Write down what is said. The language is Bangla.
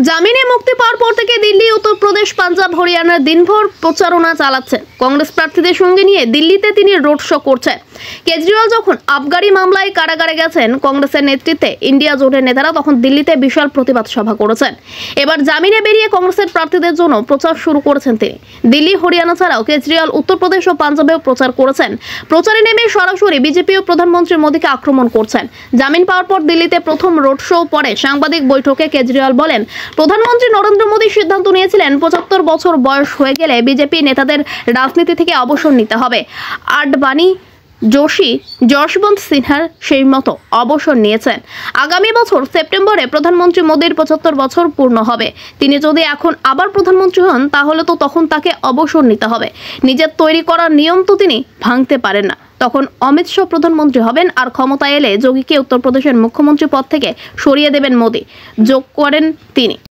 জামিনে মুক্তি পাওয়ার পর থেকে দিল্লি, উত্তরপ্রদেশ, পাঞ্জাব, হরিয়ানার দিনভর প্রচারণা চালাচ্ছেন। কংগ্রেস প্রার্থীদের সঙ্গে নিয়ে দিল্লিতে তিনি রোড শো করছেন। কেজরিওয়াল যখন আবগারি মামলায় কারাগারে গেছেন কংগ্রেসের নেতৃত্বে ইন্ডিয়া জোটের নেতারা, তখন দিল্লিতে বিশাল প্রতিবাদ সভা করেছেন। এবার জামিনে বেরিয়ে কংগ্রেসের প্রার্থীদের জন্য প্রচার শুরু করেছেন তিনি। দিল্লি, হরিয়ানা ছাড়াও কেজরিওয়াল উত্তরপ্রদেশ ও পাঞ্জাবেও প্রচার করেছেন। প্রচারে নেমে সরাসরি বিজেপি ও প্রধানমন্ত্রী মোদীকে আক্রমণ করছেন। জামিন পাওয়ার পর দিল্লিতে প্রথম রোড শো পরে সাংবাদিক বৈঠকে কেজরিওয়াল বলেন, প্রধানমন্ত্রী নরেন্দ্র মোদী সিদ্ধান্ত নিয়েছিলেন ৭৫ বছর বয়স হয়ে গেলে বিজেপি নেতাদের রাজনীতি থেকে অবসর নিতে হবে। আডবাণী, যোশী, যশবন্ত সিনহার সেই মতো অবসর নিয়েছেন। আগামী বছর সেপ্টেম্বরে প্রধানমন্ত্রী মোদীর ৭৫ বছর পূর্ণ হবে। তিনি যদি এখন আবার প্রধানমন্ত্রী হন, তাহলে তো তখন তাকে অবসর নিতে হবে। নিজের তৈরি করা নিয়ম তো তিনি ভাঙতে পারেন না। তখন অমিত শাহ প্রধানমন্ত্রী হবেন, আর ক্ষমতা এলে যোগীকে উত্তরপ্রদেশের মুখ্যমন্ত্রী পদ থেকে সরিয়ে দেবেন মোদী, যোগ করেন তিনি।